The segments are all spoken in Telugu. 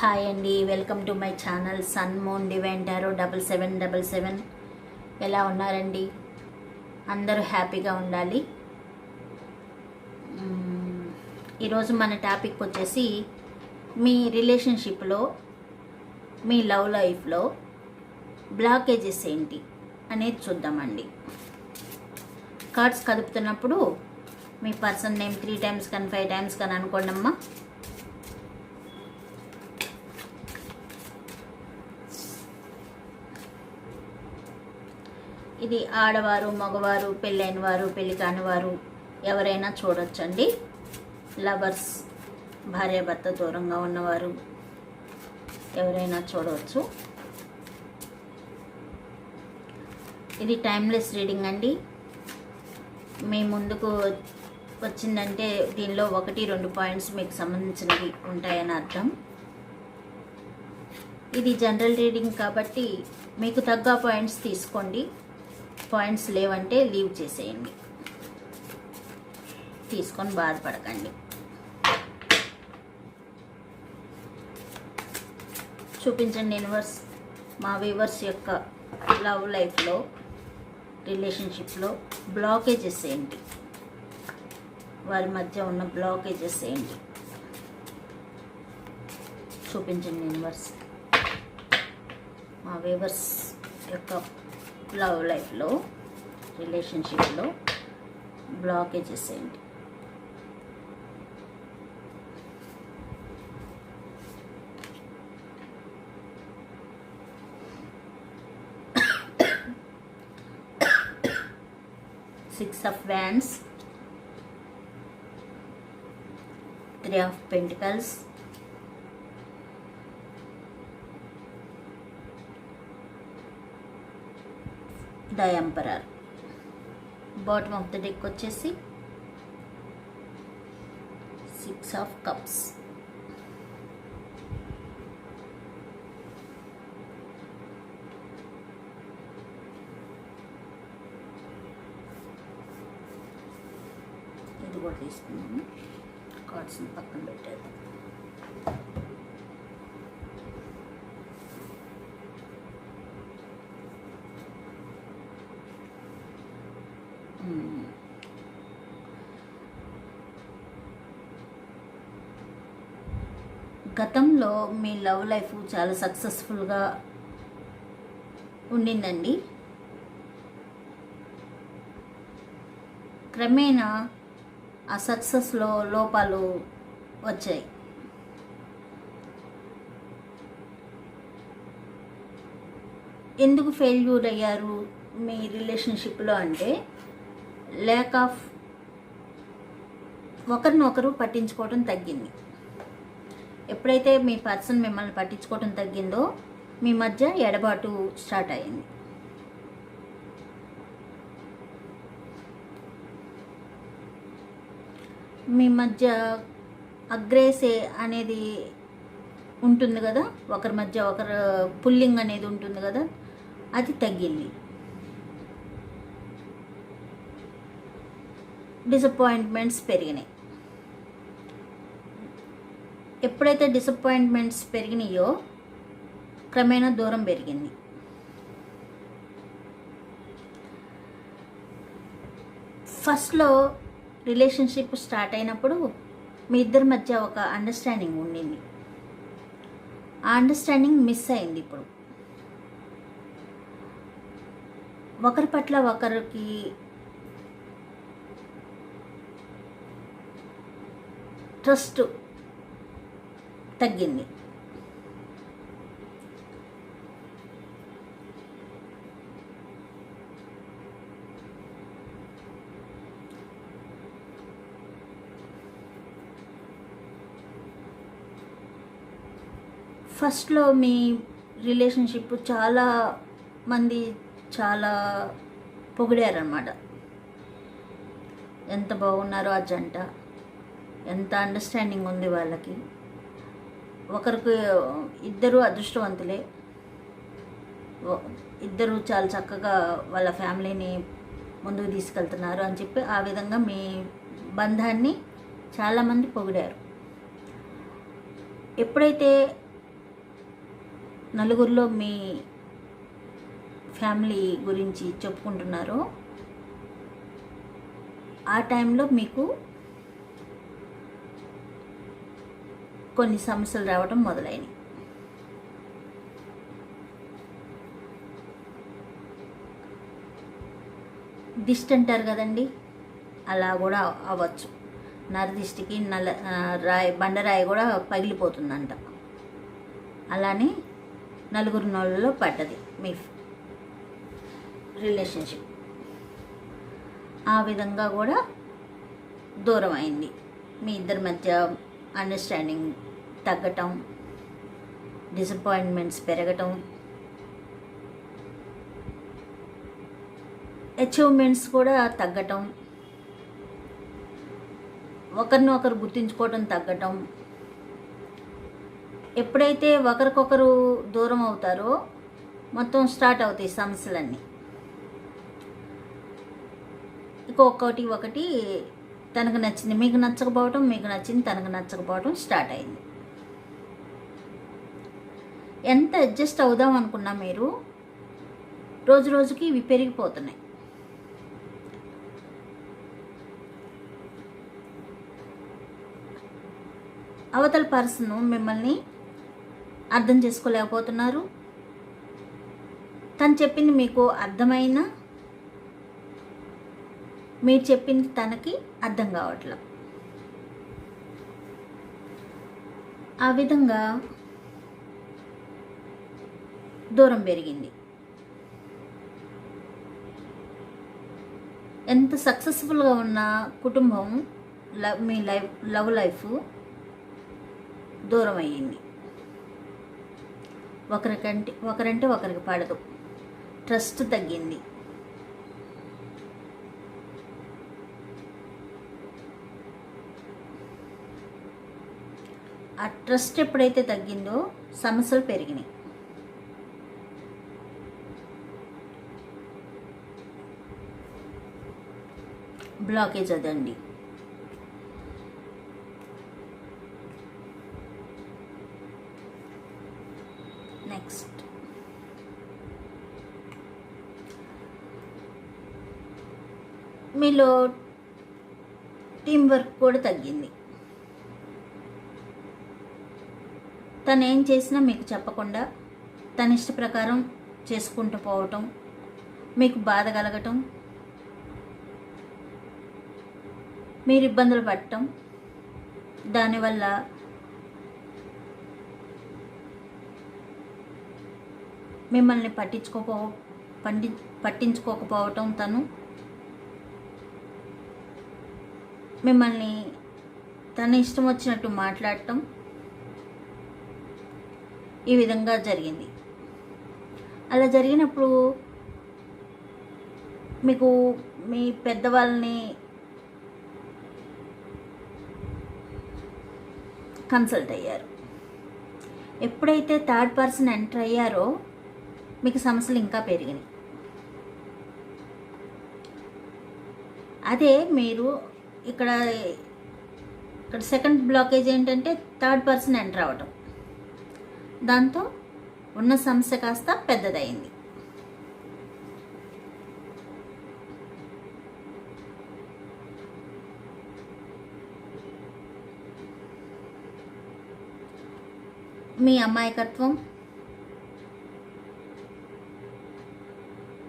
హాయ్ అండి, welcome to my channel sun moon divine tarot 7777. ఎలా ఉన్నారండి? అందరూ హ్యాపీగా ఉండాలి. ఈరోజు మన టాపిక్ వచ్చేసి మీ రిలేషన్షిప్లో, మీ లవ్ లైఫ్లో బ్లాకేజెస్ ఏంటి అనేది చూద్దామండి. కార్డ్స్ కదుపుతున్నప్పుడు మీ పర్సన్ నేమ్ 3 times కానీ 5 times కానీ అనుకోండి అమ్మా. ఇది ఆడవారు, మగవారు, పెళ్ళైన వారు, పెళ్ళి కాని వారు ఎవరైనా చూడొచ్చండి. లవర్స్, భార్యాభర్త దూరంగా ఉన్నవారు ఎవరైనా చూడవచ్చు. ఇది టైమ్లెస్ రీడింగ్ అండి. మీ ముందుకు వచ్చిందంటే దీనిలో 1-2 పాయింట్స్ మీకు సంబంధించినవి ఉంటాయని అర్థం. ఇది జనరల్ రీడింగ్ కాబట్టి మీకు తగ్గ పాయింట్స్ తీసుకోండి. పాయింట్స్ లేవంటే లీవ్ చేసేయండి, తీసుకొని బాధపడకండి. చూపించండి యూనివర్స్, మా వ్యూవర్స్ యొక్క లవ్ లైఫ్లో, రిలేషన్షిప్లో బ్లాకేజెస్ ఏంటి, వారి మధ్య ఉన్న బ్లాకేజెస్ ఏంటి చూపించండి యూనివర్స్. మా వ్యూవర్స్ యొక్క లవ్ లైఫ్లో, రిలేషన్షిప్లో బ్లాకేజెస్ ఏంటి. Six of Wands, 3 of Pentacles, the Emperor. Bottom of the deck వచ్చేసి 6 of Cups. ఇది కూడా తీసుకున్నాము. కార్డ్స్ని పక్కన పెట్టేది. గతంలో మీ లవ్ లైఫ్ చాలా సక్సెస్ఫుల్గా ఉండిందండి. క్రమేణా ఆ సక్సెస్లో లోపాలు వచ్చాయి. ఎందుకు ఫెయిల్యూర్ అయ్యారు మీ రిలేషన్షిప్లో అంటే ల్యాక్ ఆఫ్ ఒకరినొకరు పట్టించుకోవడం తగ్గింది. ఎప్పుడైతే మీ పర్సన్ మిమ్మల్ని పట్టించుకోవడం తగ్గిందో మీ మధ్య ఎడబాటు స్టార్ట్ అయింది. మీ మధ్య అగ్రేసే అనేది ఉంటుంది కదా, ఒకరి మధ్య ఒకరు పుల్లింగ్ అనేది ఉంటుంది కదా, అది తగ్గింది. డిసప్పాయింట్మెంట్స్ పెరిగినాయి. ఎప్పుడైతే డిసప్పాయింట్మెంట్స్ పెరిగినాయో క్రమేణా దూరం పెరిగింది. ఫస్ట్లో రిలేషన్షిప్ స్టార్ట్ అయినప్పుడు మీ ఇద్దరి మధ్య ఒక అండర్స్టాండింగ్ ఉండింది. ఆ అండర్స్టాండింగ్ మిస్ అయింది. ఇప్పుడు ఒకరి పట్ల ఒకరికి ట్రస్ట్ తగ్గింది. ఫస్ట్లో మీ రిలేషన్షిప్ చాలా మంది చాలా పొగిడారన్నమాట. ఎంత బాగున్నారో ఆ జంట, ఎంత అండర్స్టాండింగ్ ఉంది వాళ్ళకి. ఒకరికి ఇద్దరు అదృష్టవంతులే, ఇద్దరు చాలా చక్కగా వాళ్ళ ఫ్యామిలీని ముందుకు తీసుకెళ్తున్నారు అని చెప్పి ఆ విధంగా మీ బంధాన్ని చాలామంది పొగిడారు. ఎప్పుడైతే నలుగురిలో మీ ఫ్యామిలీ గురించి చెప్పుకుంటున్నారో ఆ టైంలో మీకు కొన్ని సమస్యలు రావడం మొదలైనవి. దిష్టి అంటారు కదండి, అలా కూడా అవ్వచ్చు. నరదిష్టికి బండరాయి కూడా పగిలిపోతుందంట. అలానే నలుగురు నోళ్ళలో పడ్డది మీ రిలేషన్షిప్. ఆ విధంగా కూడా దూరం అయింది. మీ ఇద్దరి మధ్య అండర్స్టాండింగ్ తగ్గటం, డిసప్పాయింట్మెంట్స్ పెరగటం, అచీవ్మెంట్స్ కూడా తగ్గటం, ఒకరినొకరు గుర్తించుకోవటం తగ్గటం. ఎప్పుడైతే ఒకరికొకరు దూరం అవుతారో మొత్తం స్టార్ట్ అవుతాయి సమస్యలన్నీ. ఒకటి తనకు నచ్చింది మీకు నచ్చకపోవటం, మీకు నచ్చింది తనకు నచ్చకపోవటం స్టార్ట్ అయింది. ఎంత అడ్జస్ట్ అవుదాం అనుకున్నా మీరు రోజు రోజుకి ఇవి పెరిగిపోతున్నాయి. అవతల పర్సన్ మిమ్మల్ని అర్థం చేసుకోలేకపోతున్నారు. తను చెప్పింది మీకు అర్థమైనా మీరు చెప్పింది తనకి అర్థం కావట్లేదు. ఆ విధంగా దూరం పెరిగింది. ఎంత సక్సెస్ఫుల్గా ఉన్న కుటుంబం మీ లవ్ లైఫ్ దూరం అయ్యింది. ఒకరంటే ఒకరికి పడదు. ట్రస్ట్ తగ్గింది. ఆ ట్రస్ట్ ఎప్పుడైతే తగ్గిందో సమస్యలు పెరిగినాయి. బ్లాకేజ్ అదండి. నెక్స్ట్ మీలో టీం వర్క్ కూడా తగ్గింది. తను ఏం చేసినా మీకు చెప్పకుండా తన ఇష్ట ప్రకారం చేసుకుంటూ పోవటం, మీకు బాధ కలగటం, మీరు ఇబ్బందులు పడటం, దానివల్ల మిమ్మల్ని పట్టించుకోకపోవటం, తను మిమ్మల్ని తన ఇష్టం వచ్చినట్టు మాట్లాడటం, ఈ విధంగా జరిగింది. అలా జరిగినప్పుడు మీకు మీ పెద్దవాళ్ళని కన్సల్ట్ అయ్యారు. ఎప్పుడైతే థర్డ్ పర్సన్ ఎంటర్ అయ్యారో మీకు సమస్యలు ఇంకా పెరిగినాయి. అదే మీరు ఇక్కడ సెకండ్ బ్లాకేజ్ ఏంటంటే థర్డ్ పర్సన్ ఎంటర్ అవ్వటం. దాంతో ఉన్న సమస్య కాస్త పెద్దదైంది. మీ అమాయకత్వం,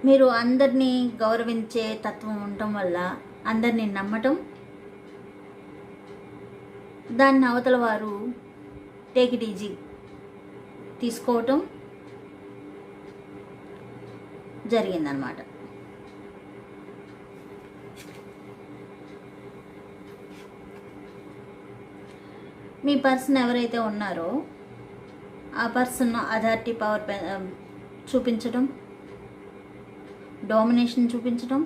మీరు అందరినీ గౌరవించే తత్వం ఉండటం వల్ల అందరినీ నమ్మటం, దాన్ని అవతల వారు టేక్ ఇట్ ఈజీ తీసుకోవటం జరిగిందనమాట. మీ పర్సన్ ఎవరైతే ఉన్నారో ఆ పర్సన్ అథారిటీ పవర్ చూపించడం, డామినేషన్ చూపించడం,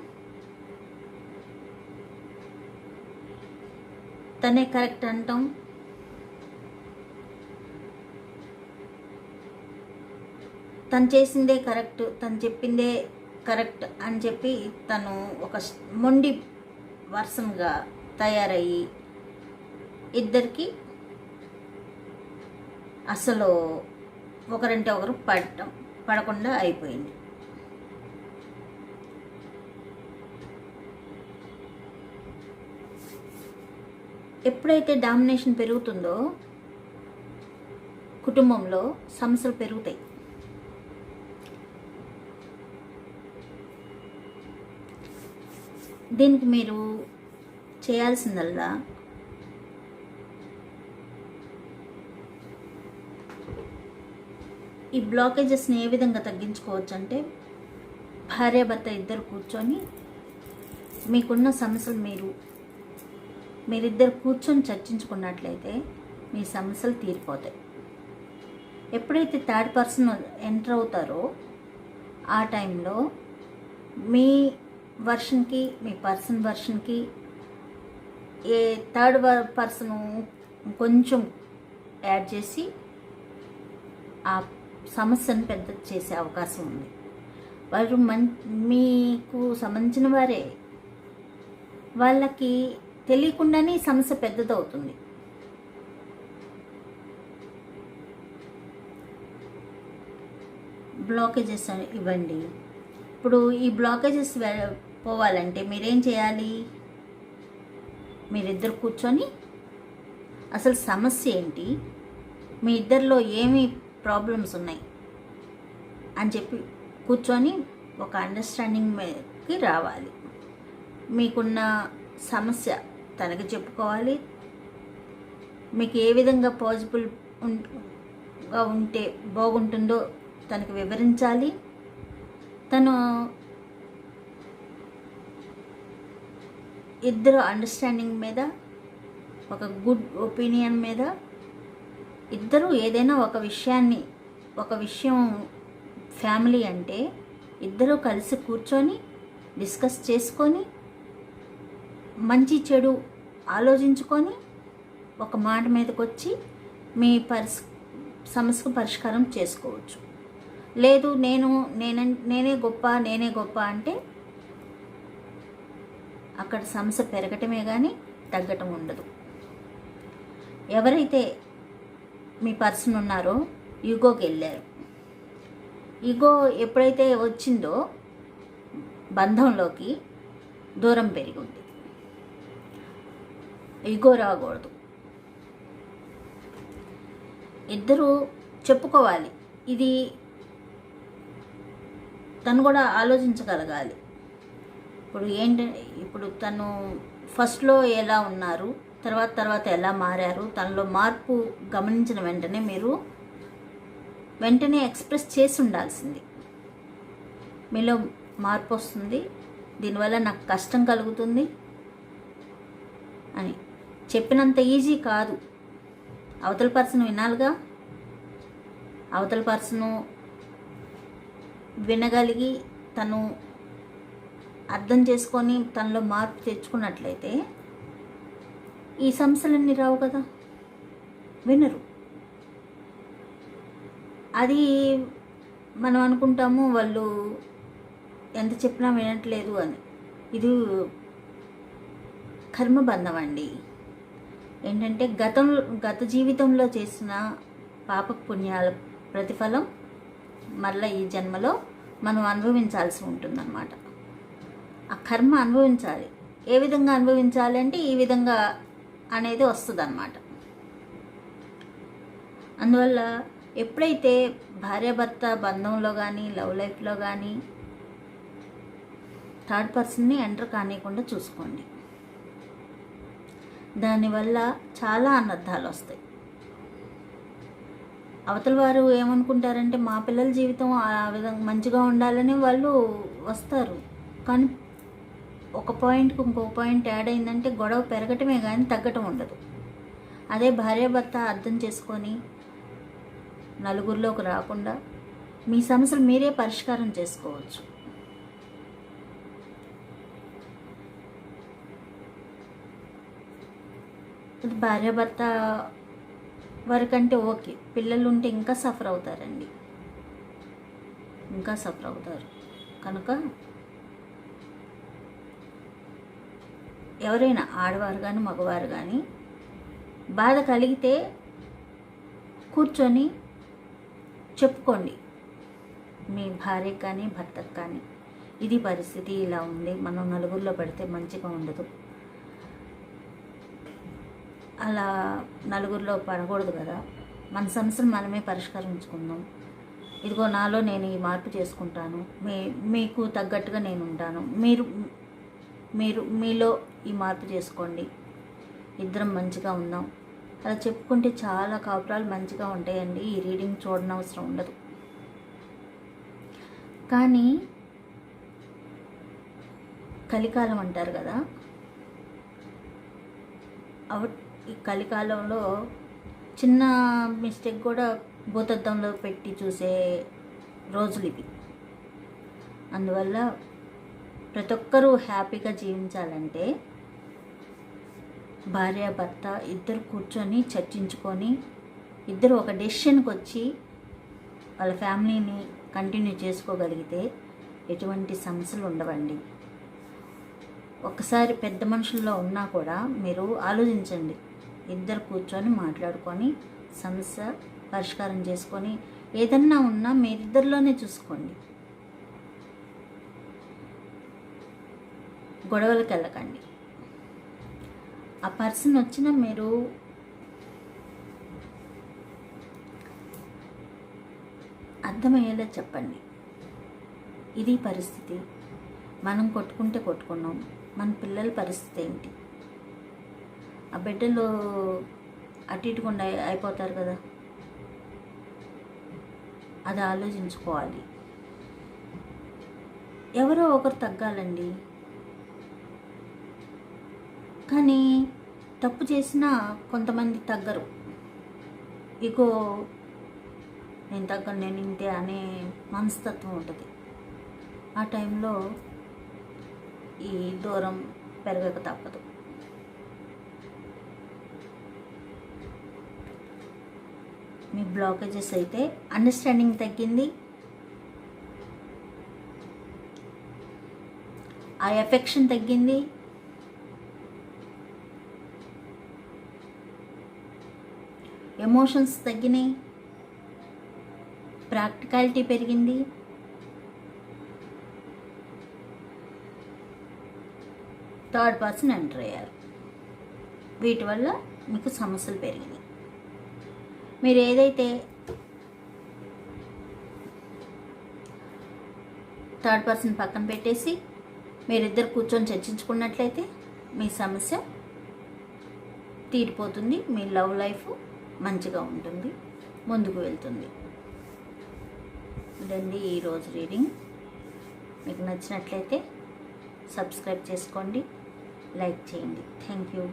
తనే కరెక్ట్ అంటాం, తను చేసిందే కరెక్ట్, తను చెప్పిందే కరెక్ట్ అని చెప్పి తను ఒక మొండి వర్షన్గా తయారయ్యి ఇద్దరికి అసలు ఒకరంటే ఒకరు పడకుండా అయిపోయింది. ఎప్పుడైతే డామినేషన్ పెరుగుతుందో కుటుంబంలో సమస్యలు పెరుగుతాయి. దీనికి మీరు చేయాల్సిందల్లా ఈ బ్లాకేజెస్ని ఏ విధంగా తగ్గించుకోవచ్చు అంటే, భార్యాభర్త ఇద్దరు కూర్చొని మీకున్న సమస్యలు మీరిద్దరు కూర్చొని చర్చించుకున్నట్లయితే మీ సమస్యలు తీరిపోతాయి. ఎప్పుడైతే థర్డ్ పర్సన్ ఎంటర్ అవుతారో ఆ టైంలో మీ వర్షన్కి మీ పర్సన్ వర్షన్కి ఏ థర్డ్ పర్సన్ కొంచెం యాడ్ చేసి ఆ సమస్యను పెద్ద చేసే అవకాశం ఉంది. వారు మీకు సంబంధించిన వారే, వాళ్ళకి తెలియకుండానే ఈ సమస్య పెద్దదవుతుంది. బ్లాకేజెస్ ఇవ్వండి. ఇప్పుడు ఈ బ్లాకేజెస్ పోవాలంటే మీరేం చేయాలి? మీరిద్దరు కూర్చొని అసలు సమస్య ఏంటి, మీ ఇద్దరిలో ఏమి ప్రాబ్లమ్స్ ఉన్నాయి అని చెప్పి కూర్చొని ఒక అండర్స్టాండింగ్కి రావాలి. మీకున్న సమస్య తనకి చెప్పుకోవాలి. మీకు ఏ విధంగా పాజిబుల్గా ఉంటే బాగుంటుందో తనకి వివరించాలి. తను ఇద్దరు అండర్స్టాండింగ్ మీద, ఒక గుడ్ ఒపీనియన్ మీద ఇద్దరు ఏదైనా ఒక విషయం ఫ్యామిలీ అంటే ఇద్దరు కలిసి కూర్చొని డిస్కస్ చేసుకొని మంచి చెడు ఆలోచించుకొని ఒక మాట మీదకి వచ్చి మీ సమస్యకు పరిష్కారం చేసుకోవచ్చు. లేదు నేనే గొప్ప అంటే అక్కడ సమస్య పెరగటమే కానీ తగ్గటం ఉండదు. ఎవరైతే మీ పర్సన్ ఉన్నారో ఈగోకి వెళ్ళారు. ఈగో ఎప్పుడైతే వచ్చిందో బంధంలోకి దూరం పెరిగింది. ఈగో రాకూడదు. ఇద్దరు చెప్పుకోవాలి. ఇది తను కూడా ఆలోచించగలగాలి. ఇప్పుడు తను ఫస్ట్లో ఎలా ఉన్నారు, తర్వాత ఎలా మారారు, తనలో మార్పు గమనించిన వెంటనే మీరు వెంటనే ఎక్స్ప్రెస్ చేసి ఉండాల్సింది. మీలో మార్పు వస్తుంది, దీనివల్ల నాకు కష్టం కలుగుతుంది అని చెప్పినంత ఈజీ కాదు. అవతల పర్సన్ వినాలిగా. అవతల పర్సను వినగలిగి తను అర్థం చేసుకొని తనలో మార్పు తెచ్చుకున్నట్లయితే ఈ సమస్యలన్నీ రావు కదా. వినరు. అది మనం అనుకుంటాము వాళ్ళు ఎంత చెప్పినా వినట్లేదు అని. ఇది కర్మబంధం అండి. ఏంటంటే గత జీవితంలో చేసిన పాప పుణ్యాల ప్రతిఫలం మళ్ళీ ఈ జన్మలో మనం అనుభవించాల్సి ఉంటుందన్నమాట. ఆ కర్మ అనుభవించాలి. ఏ విధంగా అనుభవించాలి అంటే ఈ విధంగా అనేది వస్తుంది అన్నమాట. అందువల్ల ఎప్పుడైతే భార్యాభర్త బంధంలో కానీ లవ్ లైఫ్లో కానీ థర్డ్ పర్సన్ని ఎంటర్ కానివ్వకుండా చూసుకోండి. దానివల్ల చాలా అనర్థాలు వస్తాయి. అవతల వారు ఏమనుకుంటారంటే మా పిల్లల జీవితం ఆ విధంగా మంచిగా ఉండాలని వాళ్ళు వస్తారు. కానీ ఒక పాయింట్కి ఇంకో పాయింట్ యాడ్ అయిందంటే గొడవ పెరగటమే కానీ తగ్గటం ఉండదు. అదే భార్యాభర్త అర్థం చేసుకొని నలుగురిలోకి రాకుండా మీ సమస్యలు మీరే పరిష్కారం చేసుకోవచ్చు. భార్యాభర్త వరకంటే ఓకే, పిల్లలు ఉంటే ఇంకా సఫర్ అవుతారండి, ఇంకా సఫర్ అవుతారు. కనుక ఎవరైనా ఆడవారు కానీ మగవారు కానీ బాధ కలిగితే కూర్చొని చెప్పుకోండి మీ భార్యకి కానీ భర్తకు కానీ, ఇది పరిస్థితి ఇలా ఉంది, మనం నలుగురిలో పెడితే మంచిగా ఉండదు, అలా నలుగురిలో పడకూడదు కదా, మన సమస్యలు మనమే పరిష్కరించుకుందాం, ఇదిగో నాలో నేను ఈ మార్పు చేసుకుంటాను, మీకు తగ్గట్టుగా నేను ఉంటాను, మీరు మీలో ఈ మార్పు చేసుకోండి, ఇద్దరం మంచిగా ఉందాం, అలా చెప్పుకుంటే చాలా కాపురాలు మంచిగా ఉంటాయండి. ఈ రీడింగ్ చూడనవసరం ఉండదు. కానీ కలికాలం అంటారు కదా, ఈ కలికాలంలో చిన్న మిస్టేక్ కూడా భూతద్దంలో పెట్టి చూసే రోజులు ఇవి. అందువల్ల ప్రతి ఒక్కరూ హ్యాపీగా జీవించాలంటే భార్య భర్త ఇద్దరు కూర్చొని చర్చించుకొని ఇద్దరు ఒక డెసిషన్కి వచ్చి వాళ్ళ ఫ్యామిలీని కంటిన్యూ చేసుకోగలిగితే ఎటువంటి సమస్యలు ఉండవండి. ఒకసారి పెద్ద మనుషుల్లో ఉన్నా కూడా మీరు ఆలోచించండి, ఇద్దరు కూర్చొని మాట్లాడుకొని సమస్య పరిష్కారం చేసుకొని ఏదన్నా ఉన్నా మీరిద్దరిలోనే చూసుకోండి, గొడవలకు వెళ్ళకండి. ఆ పర్సన్ వచ్చినా మీరు అర్థమయ్యేలా చెప్పండి, ఇది పరిస్థితి, మనం కొట్టుకుంటే కొట్టుకున్నాం, మన పిల్లల పరిస్థితి ఏంటి, ఆ బిడ్డలు అటు ఇటుకుండా అయిపోతారు కదా, అది ఆలోచించుకోవాలి. ఎవరో ఒకరు తగ్గాలండి. కానీ తప్పు చేసినా కొంతమంది తగ్గరు, ఇగో నేను తగ్గను, నేను ఇంతే అనే మనస్తత్వం ఉంటుంది. ఆ టైంలో ఈ దూరం పెరగక తప్పదు. మీ బ్లాకేజెస్ అయితే అండర్స్టాండింగ్ తగ్గింది, ఆ ఎఫెక్షన్ తగ్గింది, ఎమోషన్స్ తగ్గినాయి, ప్రాక్టికాలిటీ పెరిగింది, థర్డ్ పర్సన్ ఎంటర్ అయ్యారు. వీటి వల్ల మీకు సమస్యలు పెరిగినాయి. మీరు ఏదైతే థర్డ్ పర్సన్ పక్కన పెట్టేసి మీరిద్దరు కూర్చొని చర్చించుకున్నట్లయితే మీ సమస్య తీరిపోతుంది, మీ లవ్ లైఫ్ మంచిగా ఉంటుంది, ముందుకు వెళ్తుంది. ఇదండి ఈరోజు రీడింగ్. మీకు నచ్చినట్లయితే సబ్స్క్రైబ్ చేసుకోండి, లైక్ చేయండి. Thank you.